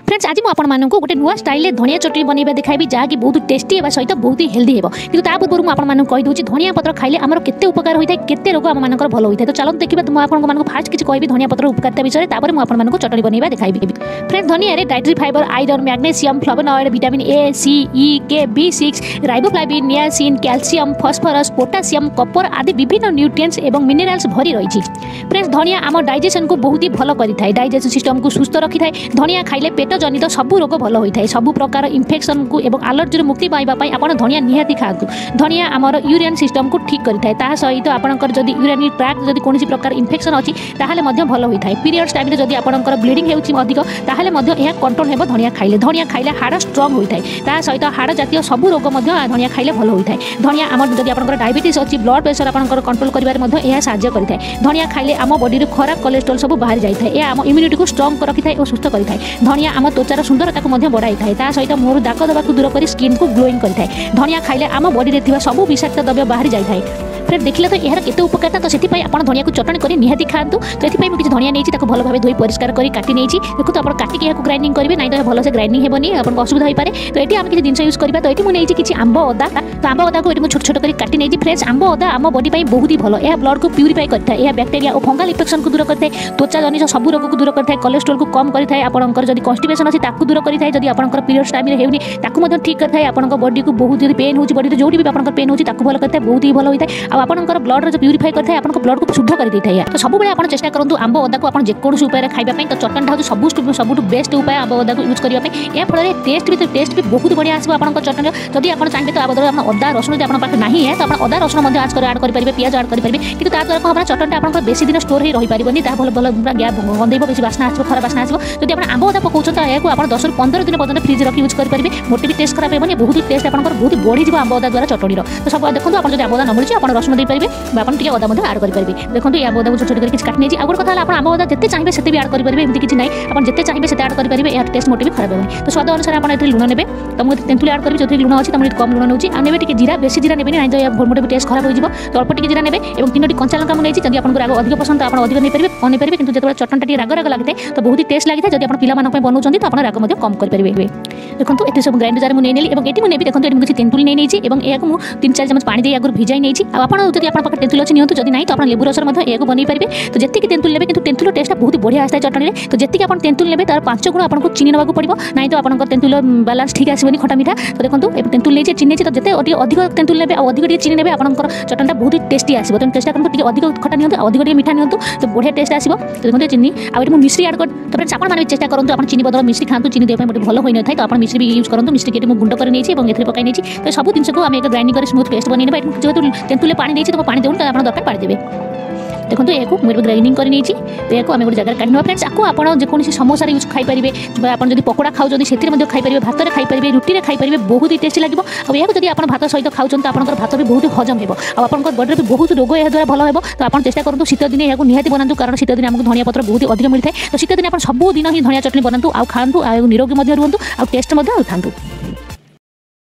Friends आज मुझे आपको गोटे नुआ स्टाइल धनिया चटनी बनवा देखाई जहाँकि बहुत टेस्टी है सहित बहुत हेल्दी है कि पूर्व मुझे कहीदे धनिया पत्र खाइले आमर केते उपकार होता है केते रोग आम मानकर भल होता है। तो चलते देखिए मुझे फास्ट किसी कहि धनिया पत्र उपकारिता विषय मुझे चटनी बनवा देखाई। फ्रेंड्स धनिया dietary fibre iron magnesium flavonoid vitamin A C E K B6 riboflavin niacin calcium phosphorus potassium copper आदि विभिन्न न्यूट्रिएंट्स एवं मिनरल्स भरी रही। फ्रेंड्स धनिया आम डाइजेशन को बहुत ही भल करें डाइजेशन सिस्टम को सुस्थ रखी है। धनिया खाइले पेट जनित सबू रोग भल होता है सबू प्रकार इन्फेक्शन को एवं एलर्जी मुक्ति पाइबापी आप धनिया निहाती खातु। धनिया आमर यूरिन सिस्टम को ठीक करें ता सहित आपंकर जदि यूरिनरी ट्रैक्ट जदि कौन प्रकार इन्फेक्शन अच्छी ताहले भल होता है। पीरियड्स टाइम जदि आपंकर ब्लीडिंग होती अधिक ताहले कंट्रोल हो धनिया खाइले हाड़ स्ट्रंग होता है ता सहित हाड़ जातीय सबू रोग धनिया खाइले भल होता है। धनिया आम जदि आपंकर डायबिटीज अच्छी ब्लड प्रेशर आपंकर कंट्रोल करिवारे साहाय्य करिଥାଏ। धनिया खाइले आम बॉडी खराब कोलेस्ट्रोल सब बाहर जाए यह आम इम्यूनिटी को स्ट्रंग रखी है और सुस्थ करें। धनिया आम त्वचार सुंदरता को बढ़ाई था सहित मुहर दाग दबा को दूर कर स्किन को ग्लोइंग करें। धनिया खाइले आम बॉडी में सब विषाक्त द्रव्य बाहर जाए। फिर देखिले तो यार केते उपकारिता तो सेति आप धनिया को चटनी कर निहाती खातु। तो ये मुझे धनिया नहीं भल भाव धोई परिष्कार कर काटी नहीं देखो तो आप काटिक यहाँ ग्राइंडिंग करेंगे ना तो भल से ग्राइंडिंग हेनी आपको असुविधा हो पाए। तो ये आम किसी जिन यूज करवा तो ये मुझे किसी आंब अदा तो आंब अदा को ये छोट छोट कर काटी नहीं। फ्रेंड्स आंब अदा आम बॉडी बहुत ही भल यह ब्लड को प्यूरीफाई करता है बैक्टेरिया और फंगल इन्फेक्शन को दूर करता है त्वचा जनित सब रोग को दूर करता है कोलेस्ट्रोल को कम करता है आपंकर जब कन्स्टिपेशन अच्छी दूर करता है जब आप पीरियड्स टाइम होनी ठीक करता है आपंक बॉडी को बहुत जब पेन होती बॉडी जो भी आप पेन होती भल करता है बहुत ही भल होता है और आपंकर ब्लड प्यूरीफाई करता है आपको ब्लड को शुद्ध कर देता है। तो सब आप चेष्टा करूँ आंब अदा को आप जेकोसी उपाय खाइबा तो चटनीटा हूँ सब बेस्ट उपाय आंब अदा को यूज करने या फल टेस्ट भी बहुत बढ़िया आसो आप चटनी जब आप चाहिए तो बदल अदा रसुण जो आप नहीं है तो आप अदा रसुण ऐड करेंगे पियाज ऐड करेंगे कि द्वारा कम चटनीटा आप बेसी दिन स्टोर हो रही पारनी भल भल पूरा गैप गंधेब बेसी बास्ना आसो खराब बास्ना आसो। जब आप आंब अदा पकाउछन तो यहाँ आप 10 ରୁ 15 दिन पर्यटन फ्रिज रखी यूज करेंगे मोटे भी टेस्ट खराब होनी बहुत टेस्ट आप बहुत बढ़ी जाए आंब अदा द्वारा चटनीर। तो सब देखो आप आंब अदा न मिलूँ आप रसुण दे पारे आप अदा ऐड करेंगे। देखो ये आंब अदा को छोट छोट कर काटी नहीं। आउ गोटे कथा आप आंब अदा जिते चाहिए से भी ऐड करेंगे एमती किसी ना आप जिते चाहिए से ऐड करेंगे यार टेस्ट मोटे भी खराब होनी। तो स्वाद अनुसार आप लुण ने तो मुझे तेंतुली ऐड करेंगे जो लुण अच्छी तो मुझे कम लुण नौची आ ने जीरा बेसी जीरा ने ना तो मोटे भी टेस्ट खराब हो तो अल्प टी जीरा ने 3टी कंचा लंका मुझे जब आपको आग अधिक पसंद तो आप अधिक नहीं पारे कि जो चटनीटा राग राग लगे तो बहुत ही टेस्ट लगी जब आप पिला बनाऊँ तो आप राग कम करेंगे। देखो ये सब ग्राइंडर जार मुझे नहीं ये मुझे देखो ये किसी तेंतुली नहीं मुझे 3-4 चम्मच पानी आगे भिजाई नहीं आप तेंतुल अच्छी नियंतु जब नहीं तो आप लेबू रसर यह बन पारे। तो जी तेंतुल ने कि तेंतुल टेस्ट बहुत बढ़िया आता है चटनी तो जी आप तेंतुल ने तार 5 गुण आपको चीनी नेबाक पड़ो ना तो आप तेंतुल बालांस ठीक आसबनी खटा मीठा। तो देखो तेंतुल नहीं चीनी तो जिते अधिक तेंतुल ने अधिक चीनी ने आपंकर चटनीटा बहुत ही टेस्टी आसो। तो चेष्टा करूँ अधिक खटा नि अधिक मीठा नि तो बढ़िया टेस्ट आसो। तो देखो चीनी आगे मिश्री ऐड कर तो फ्रेंड्स आप चेष्टा करूँ आप चीनी बदल मिश्री खातु चीनी देवाई मोटे भल होता है तो आप मिश्री भी यूज करूँ मिश्री के गुंड कर नहीं पकाई नहीं। तो सब जिनको आम एक ग्राइंडिंग कर स्मूथ पेस्ट बनवा जेहतु तेंतुल पानी नहीं तो पानी देवुन आप दरकार पानी देवे। देखो यहाँ मुझे ग्राइंडिंग कर नहीं तो यहाँ आम गोटे जगह काटना। फ्रेंड्स आपको आप जेकोसी समोसा यूज खाईपारे आप जब पकोड़ा खाऊँ से खाईपारे भात में खाईपारे रुटी में खाईपारे बहुत ही टेस्टी लगे और यहाँ जब आप भात सहित खाऊँ तो आप भात भी बहुत हजम हो आप बॉडी भी बहुत रोग यह द्वारा भल हो। तो आप चेष्टा करूँ शीत दिन यहाँ निहाती बनातु कारण शीत दिन आमको धनिया पत्र बहुत अधिक मिलता है। तो शीत दिन आप सब दिन ही धनिया चटनी बनातु आ खातु निरोगी रुहतु आ टेस्ट खातु।